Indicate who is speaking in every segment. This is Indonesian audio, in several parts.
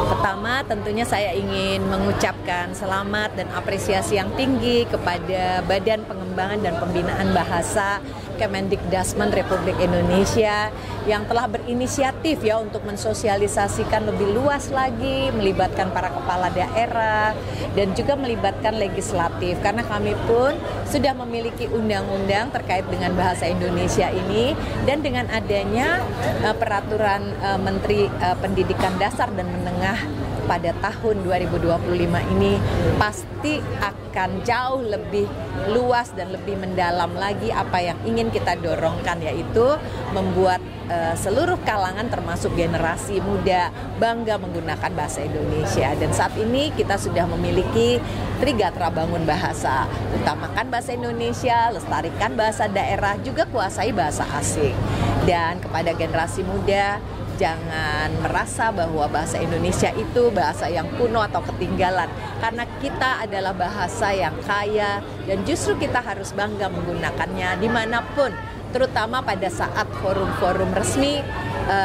Speaker 1: Pertama, tentunya saya ingin mengucapkan selamat dan apresiasi yang tinggi kepada Badan Pengembangan dan Pembinaan Bahasa Kemendikdasmen Republik Indonesia yang telah berinisiatif ya untuk mensosialisasikan lebih luas lagi, melibatkan para kepala daerah dan juga melibatkan legislatif, karena kami pun sudah memiliki undang-undang terkait dengan bahasa Indonesia ini, dan dengan adanya peraturan Menteri Pendidikan Dasar dan Menengah pada tahun 2025 ini pasti akan jauh lebih luas dan lebih mendalam lagi apa yang ingin kita dorongkan, yaitu membuat seluruh kalangan termasuk generasi muda bangga menggunakan bahasa Indonesia. Dan saat ini kita sudah memiliki Trigatra Bangun Bahasa, utamakan bahasa Indonesia, lestarikan bahasa daerah, juga kuasai bahasa asing. Dan kepada generasi muda, jangan merasa bahwa bahasa Indonesia itu bahasa yang kuno atau ketinggalan, karena kita adalah bahasa yang kaya dan justru kita harus bangga menggunakannya dimanapun, terutama pada saat forum-forum resmi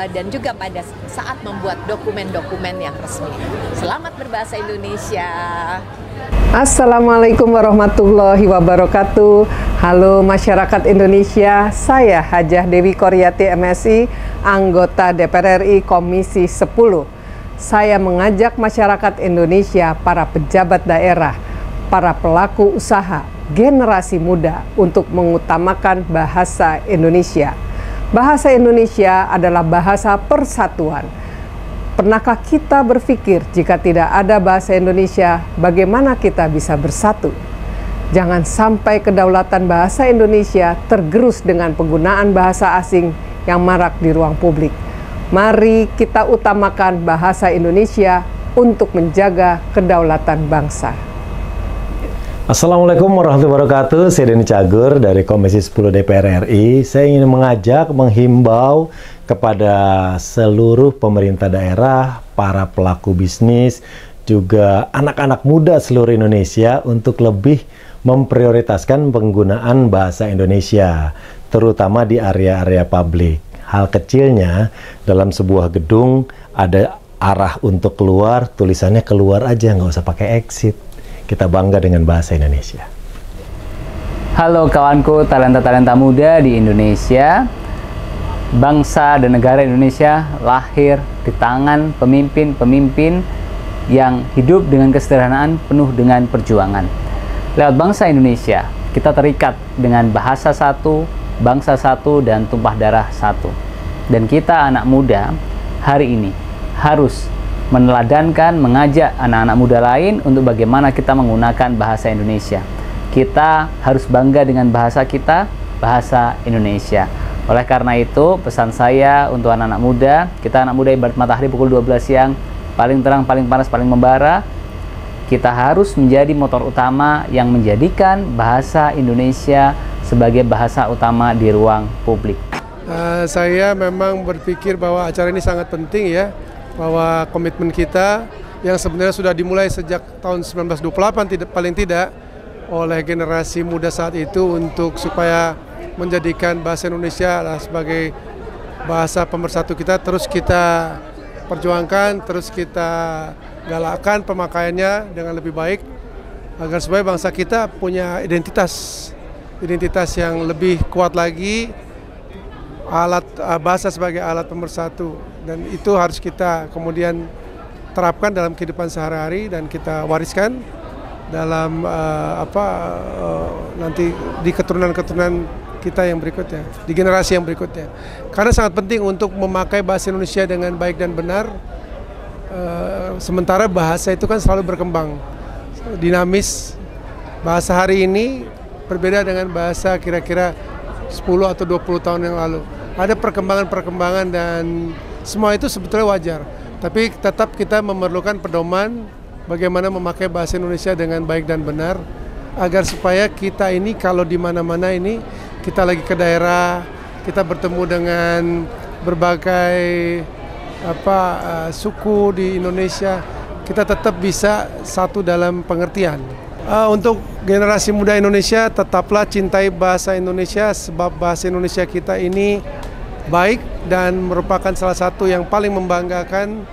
Speaker 1: dan juga pada saat membuat dokumen-dokumen yang resmi. Selamat berbahasa Indonesia.
Speaker 2: Assalamualaikum warahmatullahi wabarakatuh. Halo masyarakat Indonesia, saya Hajah Dewi Koryati MSI, anggota DPR RI Komisi 10. Saya mengajak masyarakat Indonesia, para pejabat daerah, para pelaku usaha, generasi muda untuk mengutamakan bahasa Indonesia. Bahasa Indonesia adalah bahasa persatuan. Pernahkah kita berpikir jika tidak ada bahasa Indonesia, bagaimana kita bisa bersatu? Jangan sampai kedaulatan bahasa Indonesia tergerus dengan penggunaan bahasa asing yang marak di ruang publik. Mari kita utamakan bahasa Indonesia untuk menjaga kedaulatan bangsa.
Speaker 3: Assalamualaikum warahmatullahi wabarakatuh. Saya Denny Cagur dari Komisi 10 DPR RI. Saya ingin menghimbau kepada seluruh pemerintah daerah, para pelaku bisnis, juga anak-anak muda seluruh Indonesia untuk lebih memprioritaskan penggunaan bahasa Indonesia, terutama di area-area publik. Hal kecilnya, dalam sebuah gedung ada arah untuk keluar, tulisannya keluar aja, nggak usah pakai exit. Kita bangga dengan bahasa Indonesia.
Speaker 4: Halo kawanku, talenta-talenta muda di Indonesia. Bangsa dan negara Indonesia lahir di tangan pemimpin-pemimpin yang hidup dengan kesederhanaan penuh dengan perjuangan. Lewat bangsa Indonesia, kita terikat dengan bahasa satu, bangsa satu, dan tumpah darah satu. Dan kita anak muda hari ini harus meneladankan, mengajak anak-anak muda lain untuk bagaimana kita menggunakan bahasa Indonesia. Kita harus bangga dengan bahasa kita, bahasa Indonesia. Oleh karena itu, pesan saya untuk anak-anak muda, kita anak muda ibarat matahari pukul 12 siang, paling terang, paling panas, paling membara. Kita harus menjadi motor utama yang menjadikan bahasa Indonesia sebagai bahasa utama di ruang publik.
Speaker 5: Saya memang berpikir bahwa acara ini sangat penting ya, bahwa komitmen kita yang sebenarnya sudah dimulai sejak tahun 1928 paling tidak oleh generasi muda saat itu untuk supaya menjadikan bahasa Indonesia sebagai bahasa pemersatu kita, terus kita perjuangkan, terus kita galakkan pemakaiannya dengan lebih baik agar supaya bangsa kita punya identitas yang lebih kuat lagi, bahasa sebagai alat pemersatu, dan itu harus kita kemudian terapkan dalam kehidupan sehari-hari dan kita wariskan dalam nanti di keturunan-keturunan kita yang berikutnya, di generasi yang berikutnya. Karena sangat penting untuk memakai bahasa Indonesia dengan baik dan benar. Sementara bahasa itu kan selalu berkembang, dinamis. Bahasa hari ini berbeda dengan bahasa kira-kira 10 atau 20 tahun yang lalu. Ada perkembangan-perkembangan dan semua itu sebetulnya wajar. Tapi tetap kita memerlukan pedoman bagaimana memakai bahasa Indonesia dengan baik dan benar, agar supaya kita ini kalau di mana-mana ini kita lagi ke daerah, kita bertemu dengan berbagai suku di Indonesia, kita tetap bisa satu dalam pengertian. Untuk generasi muda Indonesia, tetaplah cintai bahasa Indonesia, sebab bahasa Indonesia kita ini baik dan merupakan salah satu yang paling membanggakan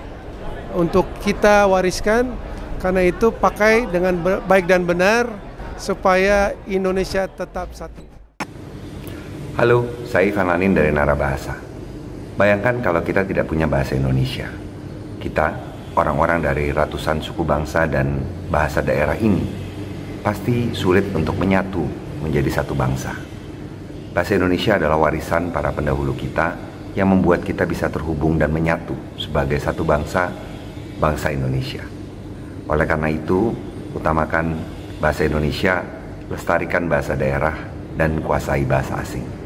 Speaker 5: untuk kita wariskan. Karena itu pakai dengan baik dan benar supaya Indonesia tetap satu.
Speaker 6: Halo, saya Ivan Lanin dari Narabahasa. Bayangkan kalau kita tidak punya bahasa Indonesia. Kita, orang-orang dari ratusan suku bangsa dan bahasa daerah ini, pasti sulit untuk menyatu menjadi satu bangsa. Bahasa Indonesia adalah warisan para pendahulu kita yang membuat kita bisa terhubung dan menyatu sebagai satu bangsa, bangsa Indonesia. Oleh karena itu, utamakan bahasa Indonesia, lestarikan bahasa daerah, dan kuasai bahasa asing.